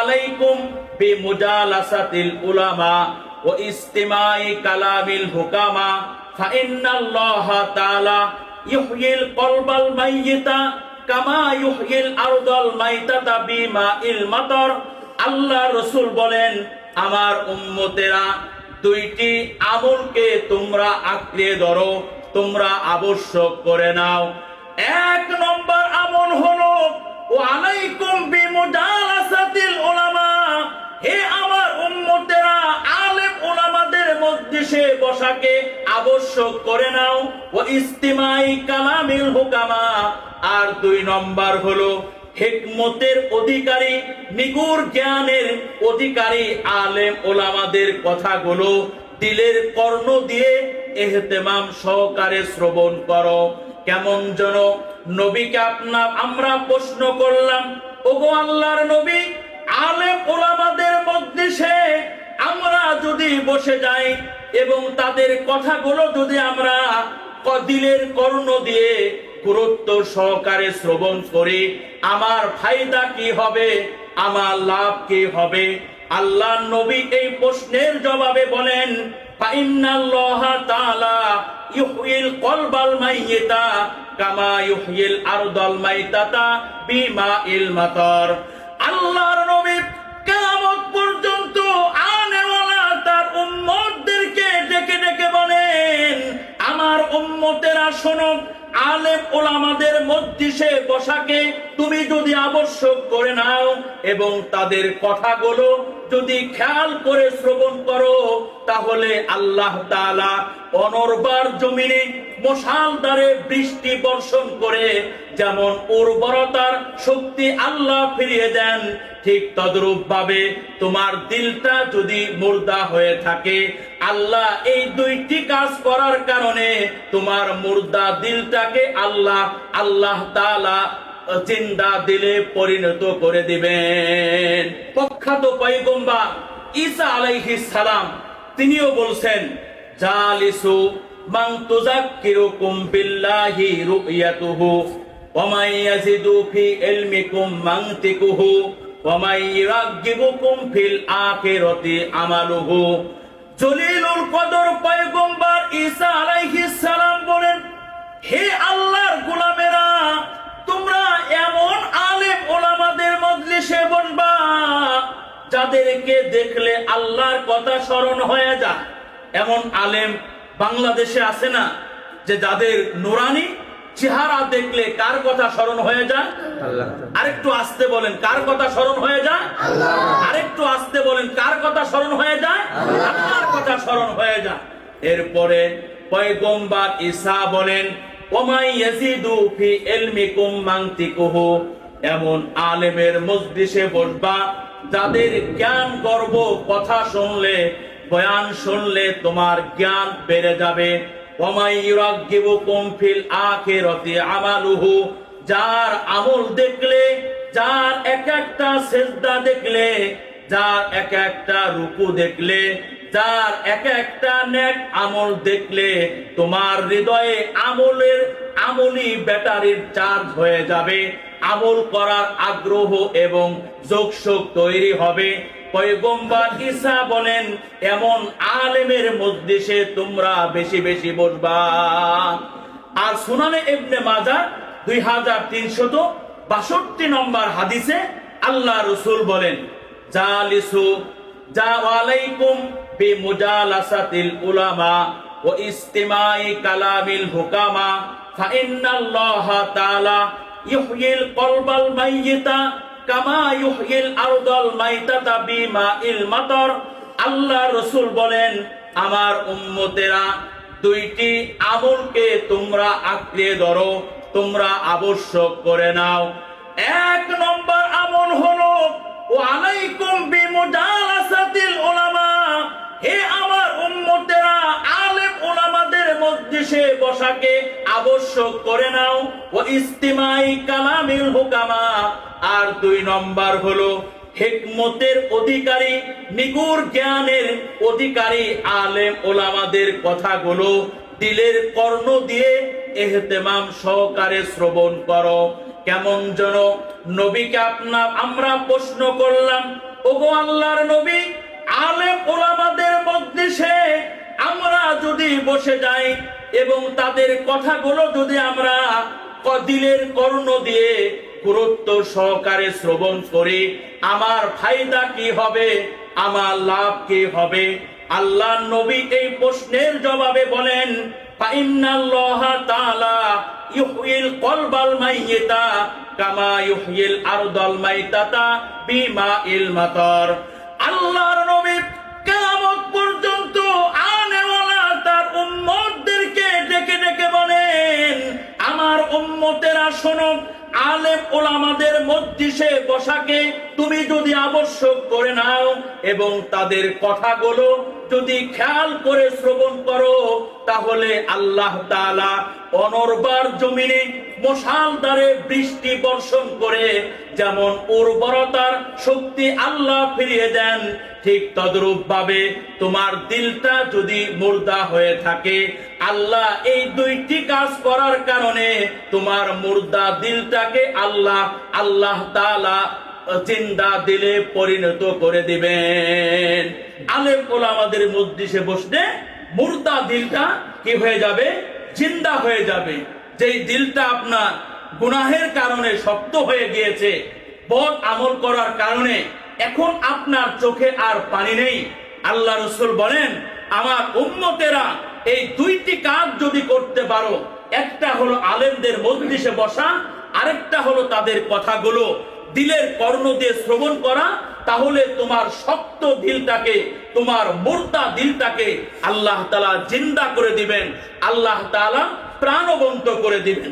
আলাইকুম বিমুজালাসাতিল উলামা ওয়া ইস্তিমাই কালামিল হুকামা ফাইন্নাল্লাহা তাআলা ইউহয়িল কলবাল মাইয়িতা কামা ইউহয়িল আরদাল মাইতাতা বিমাইল মাতার। আল্লাহ রাসূল বলেন, আমার উম্মতেরা দুইটি আমলকে তোমরা আঁকড়ে ধরো, তোমরা আবশ্যক করে নাও। এক নম্বর আমল হলো ওয়া আলাইকুম বিমুজালাসাতিল উলামা, হে আমার উম্মতেরা আলেম উলামাদের মজলিসে বসাকে আবশ্যক করে নাও। ওয়া ইস্তিমাই কালামিল হুকামা, আর দুই নম্বর হলো হিকমতের অধিকারী, নিগুর জ্ঞানের অধিকারী আলেম ওলামাদের কথাগুলো দিলের কর্ণ দিয়ে ইহতিমাম সহকারে শ্রবণ করো। কেমন যেন নবীকে আমরা প্রশ্ন করলাম, ওগো আল্লাহর নবী, আলেম ওলামাদের মজলিসে আমরা যদি বসে যাই এবং তাদের কথাগুলো যদি আমরা দিলের কর্ণ দিয়ে গুরুত্ব সহকারে শ্রবণ করি, আমার ফায়দা কি হবে, আমার লাভ কি হবে? আল্লাহ নবী এই প্রশ্নের জবাবে বলেন, ফাইন্নাল্লাহা তাআলা ইউহয়িল কলবাল মাইয়িতা কামা ইউহয়িল আরদাল মাইতাতা বিমাইল মাতার। আল্লাহর নবী কিয়ামত পর্যন্ত আনেওয়ালা তার উম্মতদেরকে ডেকে ডেকে বলেন, আমার উম্মতেরা শোনো, আলেম ওলামাদের মজলিসে বসাকে তুমি যদি আবশ্যক করে নাও এবং তাদের কথাগুলো যদি খেয়াল করে শ্রবণ করো, তাহলে আল্লাহ তাআলা অনর্বর জমিনে মশালদারে বৃষ্টি বর্ষণ করে যেমন উর্বরতার শক্তি আল্লাহ ফিরিয়ে দেন, ঠিক তদ্রূপ ভাবে তোমার দিলটা যদি মুর্দা হয়ে থাকে, আল্লাহ এই দুইটি কাজ করার কারণে তোমার মুর্দা দিলটাকে আল্লাহ তাআলা জিন্দা দিলে পরিণত করে দিবেন। প্রখ্যাত পয়গম্বর ঈসা আলাইহিস সালাম তিনিও বলছেন, জালিসু মান তুযাক্কিরুকুম বিল্লাহি রুয়াতুহু ওয়া মান ইয়াজিদু ফি ইলমিকুম মানতিকুহু ওয়া মান ইরাগিবুকুম ফিল আখিরাতি আমালুহু। জলিলুল কদর পয়গম্বর ঈসা আলাইহিস সালাম বলেন, হে আল্লাহর গোলামেরা, তোমরা এমন আলেম ওলামাদের মজলিসে বসবা যাদেরকে দেখলে আল্লাহর কথা স্মরণ হয়ে যায়। এমন আলেম বাংলাদেশে আছে না, যে যাদের নুরানি চেহারা দেখলে কার কথা স্মরণ হয়ে যায়? আরেকটু আস্তে বলেন, কার কথা স্মরণ হয়ে যায়? আরেকটু আস্তে বলেন, কার কথা স্মরণ হয়ে যায়? আল্লাহর কথা স্মরণ হয়ে যায়। এরপরে পয়গম্বর ঈসা বলেন, ওমাই ইয়াজিদু ফি ইলমিকুম মানতিকুহু, এমন আলেমের মজলিসে বসবা যাদের জ্ঞান গর্ব, কথা শুনলে, বয়ান শুনলে তোমার জ্ঞান বেড়ে যাবে। ওমাই ইউরাগিবুকুম ফিল আখিরাতি আমালুহু, যার আমল দেখলে, যার এক একটা সিজদা দেখলে, যার এক একটা রুকু দেখলে, যার এক একটা নেক আমল দেখলে তোমার হৃদয়ে আমলি ব্যাটারির চার্জ হয়ে যাবে, আমল করার আগ্রহ এবং যোগসুখ তৈরি হবে। পয়গম্বর ঈসা বলেন, এমন আলেমের মজলিসে তোমরা বেশি বেশি বসবা। আর সুনানে ইবনে মাজাহ 2362 নম্বর হাদিসে আল্লাহ রাসূল বলেন, জালিসু আলাইকুম বিমুজালাসাতিল উলামা ওয়া ইস্তিমাই কালামিল হুকামা ফাইন্নাল্লাহা তাআলা ইউহয়িল কলবাল মাইয়িতা কামা ইউহয়িল আরদাল মাইতাতা বিমাইল মাতার। আল্লাহ রাসূল বলেন, আমার উম্মতেরা দুইটি আমলকে তোমরা আঁকড়ে ধরো, তোমরা আবশ্যক করে নাও। এক নম্বর আমল হলো ওয়া আলাইকুম বিমুজালাসাতিল উলামা, হে আমার উম্মতেরা আলেম উলামাদের মজলিসে বসাকে আবশ্যক করে নাও। ওয়া ইস্তিমাই কালামিল হুকামা, আর দুই নম্বর হলো হিকমতের অধিকারী, নিগুর জ্ঞানের অধিকারী আলেম ওলামাদের কথাগুলো দিলের কর্ণ দিয়ে ইহতিমাম সহকারে শ্রবণ করো। কেমন যেন নবীকে আমরা প্রশ্ন করলাম, ওগো আল্লাহর নবী, আলেম ওলামাদের মজলিসে আমরা যদি বসে যাই এবং তাদের কথাগুলো যদি আমরা দিলের কর্ণ দিয়ে গুরুত্ব সহকারে শ্রবণ করি, আমার ফায়দা কি হবে, আমার লাভ কি হবে? আল্লাহ নবী এই প্রশ্নের জবাবে বলেন, ফাইন্নাল্লাহা তাআলা ইউহয়িল কলবাল মাইয়িতা কামা ইউহয়িল আরদাল মাইতাতা বিমাইল মাতার। আল্লাহর নবী কিয়ামত পর্যন্ত আনেওয়ালা তার উম্মতদেরকে ডেকে ডেকে বলেন, আমার উম্মতেরা শোনো, আলেম ওলামাদের মজলিসে বসাকে তুমি যদি আবশ্যক করে নাও এবং তাদের কথাগুলো যদি খেয়াল করে শ্রবণ করো, তাহলে আল্লাহ তাআলা অনর্বর জমিনে মশাল দ্বারে বৃষ্টি বর্ষণ করে যেমন উর্বরতার শক্তি আল্লাহ ফিরিয়ে দেন, ঠিক তদ্রূপ ভাবে তোমার দিলটা যদি মুর্দা হয়ে থাকে, আল্লাহ এই দুইটি কাজ করার কারণে তোমার মুর্দা দিলটাকে আল্লাহ তাআলা জিন্দা দিলে পরিণত করে দিবেন। আলেম ওলামাদের মজলিসে বসলে মুর্দা দিলটা কি হয়ে যাবে? জিন্দা হয়ে যাবে। যেই দিলটা আপনার গুনাহের কারণে শক্ত হয়ে গিয়েছে, বদ আমল করার কারণে এখন আপনার চোখে আর পানি নেই, আল্লাহ রাসূল বলেন, আমার উম্মতেরা এই দুইটি কাজ যদি করতে পারো, একটা হলো আলেমদের মজলিসে বসা, আরেকটা হলো তাদের কথাগুলো দিলের কর্ণ দিয়ে শ্রবণ করা, তাহলে তোমার শক্ত দিলটাকে, তোমার মুর্দা দিলটাকে আল্লাহ তাআলা জিন্দা করে দিবেন, আল্লাহ তাআলা প্রাণবন্ত করে দিবেন।